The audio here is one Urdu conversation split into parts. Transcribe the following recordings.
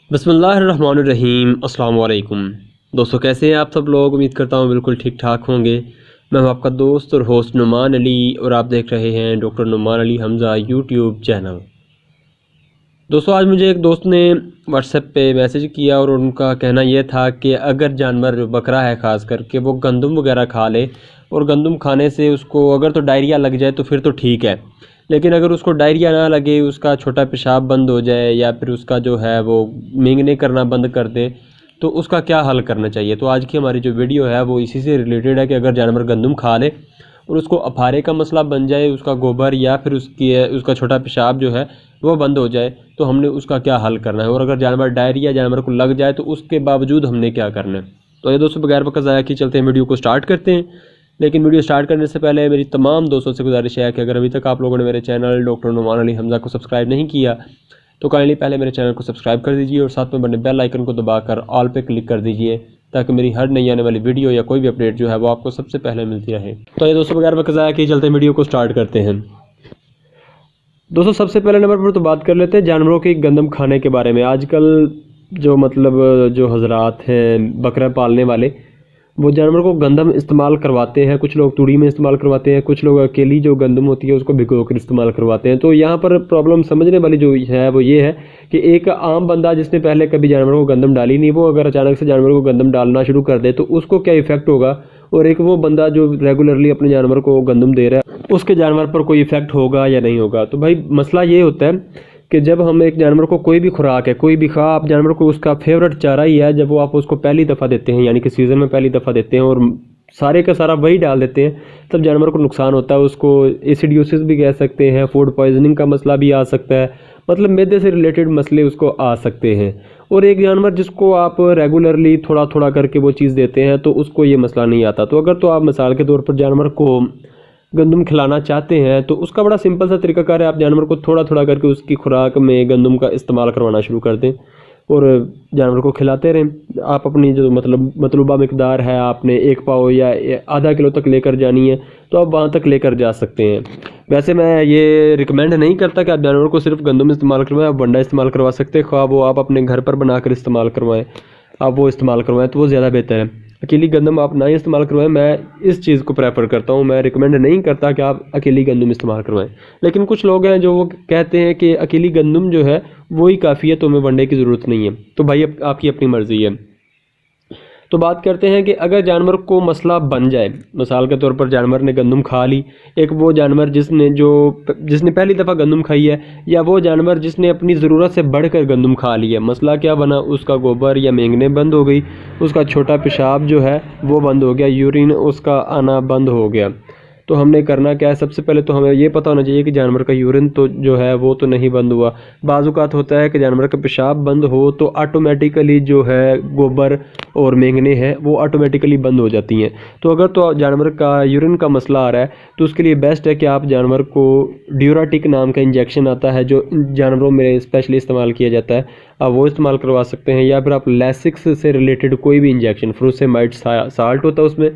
بسم اللہ الرحمن الرحیم۔ السلام علیکم دوستو، کیسے ہیں آپ سب لوگ؟ امید کرتا ہوں بالکل ٹھیک ٹھاک ہوں گے۔ میں ہوں آپ کا دوست اور ہوسٹ نعمان علی، اور آپ دیکھ رہے ہیں ڈاکٹر نعمان علی حمزہ یوٹیوب چینل۔ دوستو، آج مجھے ایک دوست نے واٹس ایپ پہ میسیج کیا اور ان کا کہنا یہ تھا کہ اگر جانور جو بکرا ہے خاص کر کے وہ گندم وغیرہ کھا لے، اور گندم کھانے سے اس کو اگر تو ڈائریا لگ جائے تو پھر تو ٹھیک ہے، لیکن اگر اس کو ڈائریا نہ لگے، اس کا چھوٹا پیشاب بند ہو جائے یا پھر اس کا جو ہے وہ مینگنے کرنا بند کر دے، تو اس کا کیا حل کرنا چاہیے؟ تو آج کی ہماری جو ویڈیو ہے وہ اسی سے ریلیٹڈ ہے کہ اگر جانور گندم کھا لے اور اس کو اپھارے کا مسئلہ بن جائے، اس کا گوبر یا پھر اس کا چھوٹا پیشاب جو ہے وہ بند ہو جائے، تو ہم نے اس کا کیا حل کرنا ہے، اور اگر ڈائریا جانور کو لگ جائے تو اس کے باوجود ہم نے کیا کرنا ہے۔ تو یہ دوستوں، بغیر وقت ضائع کیے چلتے ہیں ویڈیو کو سٹارٹ کرتے ہیں۔ لیکن ویڈیو سٹارٹ کرنے سے پہلے میری تمام دوستوں سے گزارش ہے کہ اگر ابھی تک آپ لوگوں نے میرے چینل ڈاکٹر نعمان علی حمزہ کو سبسکرائب نہیں کیا تو کائنڈلی پہلے میرے چینل کو سبسکرائب کر دیجئے اور ساتھ میں بنے بیل آئیکن کو دبا کر آل پہ کلک کر دیجئے، تاکہ میری ہر نئی آنے والی ویڈیو یا کوئی بھی اپڈیٹ جو ہے وہ آپ کو سب سے پہلے ملتی رہے۔ تو یہ دوستوں، بغیر وقت ضائع کیے چلتے ہیں ویڈیو کو سٹارٹ کرتے ہیں۔ دوستوں، سب سے پہلے نمبر پر تو بات کر لیتے ہیں جانوروں کی گندم کھانے کے بارے میں۔ آج کل جو حضرات ہیں بکرا پالنے والے، وہ جانور کو گندم استعمال کرواتے ہیں، کچھ لوگ توڑی میں استعمال کرواتے ہیں، کچھ لوگ اکیلی جو گندم ہوتی ہے اس کو بھگو کر استعمال کرواتے ہیں۔ تو یہاں پر پرابلم سمجھنے والی جو ہے وہ یہ ہے کہ ایک عام بندہ جس نے پہلے کبھی جانوروں کو گندم ڈالی نہیں، وہ اگر اچانک سے جانوروں کو گندم ڈالنا شروع کر دے تو اس کو کیا ایفیکٹ ہوگا، اور ایک وہ بندہ جو ریگولرلی اپنے جانور کو گندم دے رہا ہے اس کے جانور پر کوئی ایفیکٹ ہوگا یا نہیں ہوگا۔ تو بھائی مسئلہ یہ ہوتا ہے کہ جب ہم ایک جانور کو کوئی بھی خوراک ہے، کوئی بھی خواہ آپ جانور کو اس کا فیورٹ چارہ ہی ہے، جب وہ آپ اس کو پہلی دفعہ دیتے ہیں، یعنی کہ سیزن میں پہلی دفعہ دیتے ہیں اور سارے کا سارا وہی ڈال دیتے ہیں، تب جانور کو نقصان ہوتا ہے۔ اس کو ایسیڈیوسس بھی کہہ سکتے ہیں، فوڈ پوائزننگ کا مسئلہ بھی آ سکتا ہے، مطلب معدے سے ریلیٹڈ مسئلے اس کو آ سکتے ہیں۔ اور ایک جانور جس کو آپ ریگولرلی تھوڑا تھوڑا کر کے وہ چیز دیتے ہیں تو اس کو یہ مسئلہ نہیں آتا۔ تو اگر تو آپ مثال کے طور پر جانور کو گندم کھلانا چاہتے ہیں تو اس کا بڑا سمپل سا طریقہ کار ہے، آپ جانور کو تھوڑا تھوڑا کر کے اس کی خوراک میں گندم کا استعمال کروانا شروع کر دیں اور جانور کو کھلاتے رہیں۔ آپ اپنی جو مطلوبہ مقدار ہے، آپ نے 1 پاؤ یا آدھا کلو تک لے کر جانی ہے تو آپ وہاں تک لے کر جا سکتے ہیں۔ ویسے میں یہ ریکمینڈ نہیں کرتا کہ آپ جانور کو صرف گندم استعمال کروائیں، آپ ونڈا استعمال کروا سکتے ہیں، خواہ وہ آپ اپنے گھر پر بنا کر استعمال کروائیں، آپ وہ استعمال کروائیں تو وہ زیادہ بہتر ہے۔ اکیلی گندم آپ نہ ہی استعمال کروائیں، میں اس چیز کو پریفر کرتا ہوں، میں ریکمینڈ نہیں کرتا کہ آپ اکیلی گندم استعمال کروائیں۔ لیکن کچھ لوگ ہیں جو وہ کہتے ہیں کہ اکیلی گندم جو ہے وہی کافی ہے، تو ہمیں ونڈے کی ضرورت نہیں ہے۔ تو بھائی آپ کی اپنی مرضی ہے۔ تو بات کرتے ہیں کہ اگر جانور کو مسئلہ بن جائے، مثال کے طور پر جانور نے گندم کھا لی، ایک وہ جانور جس نے پہلی دفعہ گندم کھائی ہے، یا وہ جانور جس نے اپنی ضرورت سے بڑھ کر گندم کھا لی ہے، مسئلہ کیا بنا، اس کا گوبر یا مینگنے بند ہو گئی، اس کا چھوٹا پیشاب جو ہے وہ بند ہو گیا، یورین اس کا آنا بند ہو گیا۔ تو ہم نے کرنا کیا ہے؟ سب سے پہلے تو ہمیں یہ پتہ ہونا چاہیے کہ جانور کا یورین تو جو ہے وہ تو نہیں بند ہوا۔ بعض اوقات ہوتا ہے کہ جانور کا پیشاب بند ہو تو آٹومیٹیکلی جو ہے گوبر اور مینگنے ہیں وہ آٹومیٹیکلی بند ہو جاتی ہیں۔ تو اگر تو جانور کا یورین کا مسئلہ آ رہا ہے تو اس کے لیے بیسٹ ہے کہ آپ جانور کو ڈیوراٹک نام کا انجیکشن آتا ہے جو جانوروں میں اسپیشلی استعمال کیا جاتا ہے، آپ وہ استعمال کروا سکتے ہیں، یا پھر آپ لیسکس سے ریلیٹڈ کوئی بھی انجیکشن، فروسیمائڈ سالٹ ہوتا ہے اس میں،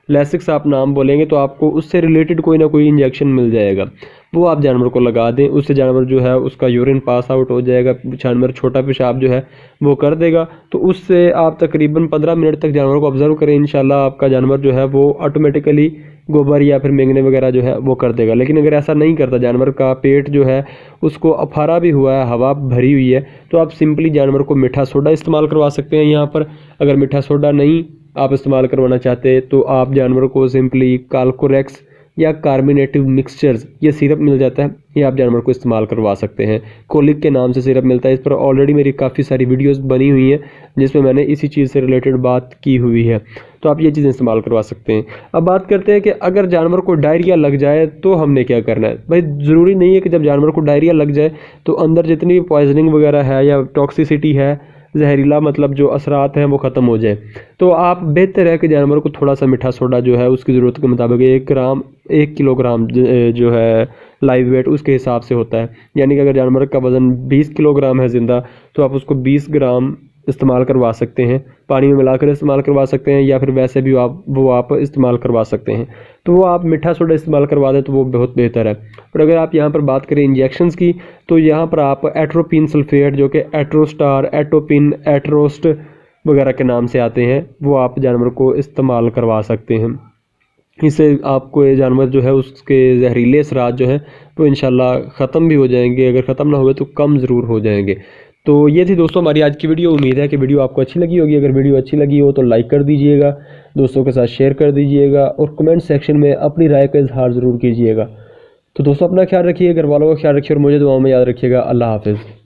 لیسکس آپ نام بولیں گے تو آپ کو اس سے ریلیٹڈ کوئی نہ کوئی انجیکشن مل جائے گا، وہ آپ جانور کو لگا دیں، اس سے جانور جو ہے اس کا یورین پاس آؤٹ ہو جائے گا، جانور چھوٹا پیشاب جو ہے وہ کر دے گا۔ تو اس سے آپ تقریباً 15 منٹ تک جانور کو آبزرو کریں، انشاءاللہ آپ کا جانور جو ہے وہ آٹومیٹیکلی گوبر یا پھر مینگنے وغیرہ جو ہے وہ کر دے گا۔ لیکن اگر ایسا نہیں کرتا، جانور کا پیٹ جو ہے اس کو اپھارا بھی ہوا ہے، ہوا بھری ہوئی ہے، تو آپ سمپلی جانور کو میٹھا سوڈا استعمال کروا سکتے ہیں۔ یہاں پر اگر میٹھا سوڈا نہیں آپ استعمال کروانا چاہتے تو آپ جانور کو سمپلی کالکوریکس یا کاربینیٹو مکسچرز، یہ سیرپ مل جاتا ہے، یہ آپ جانور کو استعمال کروا سکتے ہیں۔ کولک کے نام سے سیرپ ملتا ہے، اس پر آلریڈی میری کافی ساری ویڈیوز بنی ہوئی ہیں جس میں میں نے اسی چیز سے ریلیٹڈ بات کی ہوئی ہے، تو آپ یہ چیزیں استعمال کروا سکتے ہیں۔ اب بات کرتے ہیں کہ اگر جانور کو ڈائریا لگ جائے تو ہم نے کیا کرنا ہے۔ بھائی ضروری نہیں ہے کہ جب جانور کو ڈائریا لگ جائے تو اندر جتنی پوائزننگ وغیرہ ہے یا ٹاکسیسٹی ہے، زہریلا مطلب جو اثرات ہیں وہ ختم ہو جائے، تو آپ بہتر ہے کہ جانور کو تھوڑا سا میٹھا سوڈا جو ہے اس کی ضرورت کے مطابق 1 کلو گرام جو ہے لائیو ویٹ اس کے حساب سے ہوتا ہے، یعنی کہ اگر جانور کا وزن 20 کلو گرام ہے زندہ تو آپ اس کو 20 گرام استعمال کروا سکتے ہیں، پانی میں ملا کر استعمال کروا سکتے ہیں، یا پھر ویسے بھی آپ استعمال کروا سکتے ہیں۔ تو وہ آپ میٹھا سوڈا استعمال کروا دیں تو وہ بہت بہتر ہے۔ اور اگر آپ یہاں پر بات کریں انجیکشنز کی، تو یہاں پر آپ ایٹروپین سلفیٹ جو کہ ایٹروسٹار، ایٹوپن، ایٹروسٹ وغیرہ کے نام سے آتے ہیں، وہ آپ جانور کو استعمال کروا سکتے ہیں۔ اس سے آپ کو یہ جانور جو ہے اس کے زہریلے اثرات جو ہیں وہ انشاءاللہ ختم بھی ہو جائیں گے، اگر ختم نہ ہوئے تو کم ضرور ہو جائیں گے۔ تو یہ تھی دوستوں ہماری آج کی ویڈیو۔ امید ہے کہ ویڈیو آپ کو اچھی لگی ہوگی۔ اگر ویڈیو اچھی لگی ہو تو لائک کر دیجئے گا، دوستوں کے ساتھ شیئر کر دیجئے گا، اور کمنٹ سیکشن میں اپنی رائے کا اظہار ضرور کیجئے گا۔ تو دوستوں اپنا خیال رکھیے، گھر والوں کا خیال رکھیے، اور مجھے دعاؤں میں یاد رکھیے گا۔ اللہ حافظ۔